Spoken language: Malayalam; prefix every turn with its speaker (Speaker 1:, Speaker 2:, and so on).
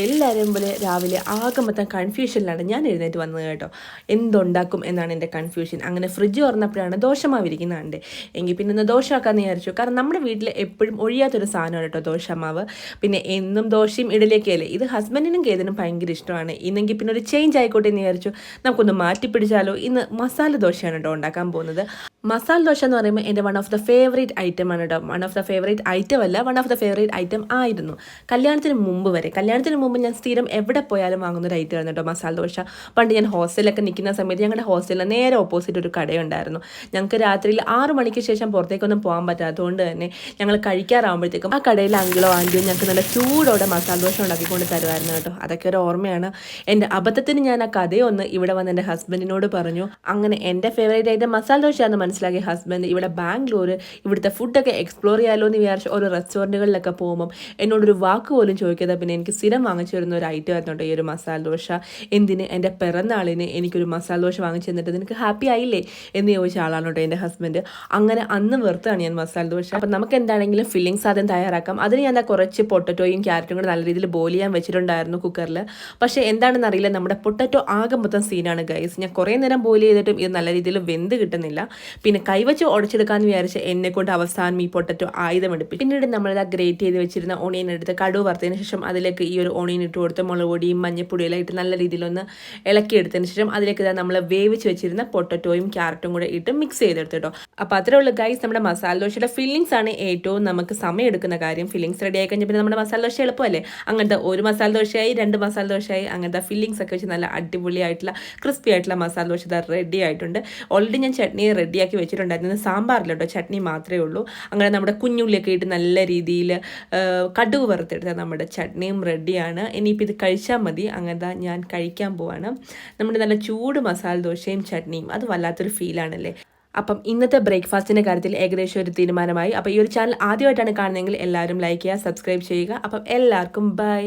Speaker 1: എല്ലാവരും പോലെ രാവിലെ ആകെ മൊത്തം കൺഫ്യൂഷനിലാണ് ഞാൻ എഴുന്നേറ്റ് വന്നത് കേട്ടോ. എന്തുണ്ടാക്കും എന്നാണ് എൻ്റെ കൺഫ്യൂഷൻ. അങ്ങനെ ഫ്രിഡ്ജ് തുറന്നപ്പോഴാണ് ദോശമാവ് ഇരിക്കുന്നുണ്ട്. എങ്കിൽ പിന്നെ ഒന്ന് ദോശയാക്കാമെന്ന് വിചാരിച്ചു. കാരണം നമ്മുടെ വീട്ടിൽ എപ്പോഴും ഒഴിയാത്തൊരു സാധനമാണ് കേട്ടോ ദോശമാവ്. പിന്നെ എന്നും ദോശയും ഇഡലിയൊക്കെ അല്ലേ, ഇത് ഹസ്ബൻഡിനും കേതിനും ഭയങ്കര ഇഷ്ടമാണ്. ഇന്നെങ്കിൽ പിന്നെ ഒരു ചേഞ്ച് ആയിക്കോട്ടെ എന്ന് വിചാരിച്ചു. നമുക്കൊന്ന് മാറ്റിപ്പിടിച്ചാലോ. ഇന്ന് മസാല ദോശയാണ് കേട്ടോ ഉണ്ടാക്കാൻ പോകുന്നത്. മസാല ദോശ എന്ന് പറയുമ്പോൾ എൻ്റെ one of the favourite item ആണ് കേട്ടോ. One of the favourite item അല്ല, one of the favourite item ആയിരുന്നു കല്യാണത്തിന് മുമ്പ് ഞാൻ സ്ഥിരം എവിടെ പോയാലും വാങ്ങുന്ന ഒരു ഐറ്റം ആയിരുന്നു കേട്ടോ മസാല ദോശ. പണ്ട് ഞാൻ ഹോസ്റ്റലിലൊക്കെ നിൽക്കുന്ന സമയത്ത് ഞങ്ങളുടെ ഹോസ്റ്റലിൽ നേരെ ഓപ്പോസിറ്റ് ഒരു കടയുണ്ടായിരുന്നു. ഞങ്ങൾക്ക് രാത്രിയിൽ 6 മണിക്ക് ശേഷം പുറത്തേക്കൊന്നും പോകാൻ പറ്റാത്തതുകൊണ്ട് തന്നെ ഞങ്ങൾ കഴിക്കാറാകുമ്പോഴത്തേക്കും ആ കടയിലെ അങ്കിളോ ആൻറ്റിയോ ഞങ്ങൾക്ക് നല്ല ചൂടോടെ മസാല ദോശ ഉണ്ടാക്കിക്കൊണ്ട് തരുമായിരുന്നു കേട്ടോ. അതൊക്കെ ഒരു ഓർമ്മയാണ്. എൻ്റെ അബദ്ധത്തിന് ഞാൻ ആ കഥയൊന്ന് ഇവിടെ വന്ന് എൻ്റെ ഹസ്ബൻഡിനോട് പറഞ്ഞു. അങ്ങനെ എൻ്റെ ഫേവറേറ്റ് ഐറ്റം മസാല ദോശയാണെന്ന് മനസ്സിലാക്കിയ ഹസ്ബൻഡ് ഇവിടെ ബാംഗ്ലൂർ ഇവിടുത്തെ ഫുഡൊക്കെ എക്സ്പ്ലോർ ചെയ്യാമല്ലോ എന്ന് വിചാരിച്ച് ഓരോ റെസ്റ്റോറൻറ്റുകളിലൊക്കെ പോകുമ്പം എന്നോടൊരു വാക്ക് പോലും ചോദിക്കാതെ പിന്നെ എനിക്ക് സ്ഥിരം വാങ്ങിച്ചു വരുന്ന ഒരു ഐറ്റം ആയിരുന്നു കേട്ടോ ഈ ഒരു മസാല ദോശ. എന്തിന് എൻ്റെ പിറന്നാളിന് എനിക്കൊരു മസാല ദോശ വാങ്ങിച്ചു തന്നിട്ട് നിനക്ക് ഹാപ്പി ആയില്ലേ എന്ന് ചോദിച്ച ആളാണ് കേട്ടോ എൻ്റെ ഹസ്ബൻഡ്. അങ്ങനെ അന്ന് വെറുത്താണ് ഞാൻ മസാല ദോശ. അപ്പം നമുക്ക് എന്താണെങ്കിലും ഫില്ലിങ്സ് ആദ്യം തയ്യാറാക്കാം. അതിന് ഞാൻ കുറച്ച് പൊട്ടറ്റോയും ക്യാരറ്റും കൂടെ നല്ല രീതിയിൽ ബോയിൽ ചെയ്യാൻ വെച്ചിട്ടുണ്ടായിരുന്നു കുക്കറിൽ. പക്ഷേ എന്താണെന്ന് അറിയില്ല, നമ്മുടെ പൊട്ടറ്റോ ആകെ മൊത്തം സീനാണ് ഗൈസ്. ഞാൻ കുറേ നേരം ബോയിൽ ചെയ്തിട്ടും ഇത് നല്ല രീതിയിൽ വെന്ത് കിട്ടുന്നില്ല. പിന്നെ കൈവച്ച് ഉടച്ചെടുക്കാമെന്ന് വിചാരിച്ച് എന്നെക്കൊണ്ട് അവസാനം ഈ പൊട്ടറ്റോ ആയുധമെടുപ്പിച്ചു. പിന്നീട് നമ്മളിതാ ഗ്രേറ്റ് ചെയ്ത് വെച്ചിരുന്ന ഓണിയൻ എടുത്ത് കടുക് വറുത്തതിന് ശേഷം അതിലേക്ക് ഈ ഒരു ഓണിയൻ ഇട്ട് കൊടുത്ത് മുളക് പൊടിയും മഞ്ഞപ്പൊടിയെല്ലാം ഇട്ട് നല്ല രീതിയിലൊന്ന് ഇളക്കിയെടുത്തതിന് ശേഷം അതിലേക്ക് ഇതാ നമ്മൾ വേവിച്ച് വെച്ചിരുന്ന പൊട്ടറ്റോയും ക്യാരറ്റും കൂടെ ഇട്ട് മിക്സ് ചെയ്തെടുത്ത് കേട്ടോ. അപ്പോൾ അത്രേ ഉള്ളൂ ഗൈസ്. നമ്മുടെ മസാല ദോശയുടെ ഫില്ലിങ്സ് ആണ് ഏറ്റവും നമുക്ക് സമയം എടുക്കുന്ന കാര്യം. ഫില്ലിങ്സ് റെഡി ആയി കഴിഞ്ഞാൽ പിന്നെ നമ്മുടെ മസാല ദോശ എളുപ്പമല്ലേ. അങ്ങനത്തെ ഒരു മസാല ദോശയായി 2 മസാല ദോശയായി അങ്ങനത്തെ ഫില്ലിങ്സ് ഒക്കെ വെച്ച് നല്ല അടിപൊളിയായിട്ടുള്ള ക്രിസ്പി ആയിട്ടുള്ള മസാല ദോശ റെഡി ആയിട്ടുണ്ട്. ഓൾറെഡി ഞാൻ ചട്നി റെഡിയാക്കി വെച്ചിട്ടുണ്ടായിരുന്നു. സാമ്പാറില്ല കേട്ടോ, ചട്നി മാത്രമേ ഉള്ളൂ. അങ്ങനെ നമ്മുടെ കുഞ്ഞുള്ളിയൊക്കെ ഇട്ട് നല്ല രീതിയിൽ കടുക് വറുത്തെടുത്താൽ നമ്മുടെ ചട്നിയും റെഡിയാണ്. ഇനിയിപ്പോൾ ഇത് കഴിച്ചാൽ മതി. അങ്ങനത്തെ ഞാൻ കഴിക്കാൻ പോവാണ്. നമ്മുടെ നല്ല ചൂട് മസാല ദോശയും ചട്നിയും അത് വല്ലാത്തൊരു ഫീലാണല്ലേ. അപ്പം ഇന്നത്തെ ബ്രേക്ക്ഫാസ്റ്റിൻ്റെ കാര്യത്തിൽ ഏകദേശം ഒരു തീരുമാനമായി. അപ്പോൾ ഈ ഒരു ചാനൽ ആദ്യമായിട്ടാണ് കാണുന്നതെങ്കിൽ എല്ലാവരും ലൈക്ക് ചെയ്യുക, സബ്സ്ക്രൈബ് ചെയ്യുക. അപ്പം എല്ലാവർക്കും ബൈ.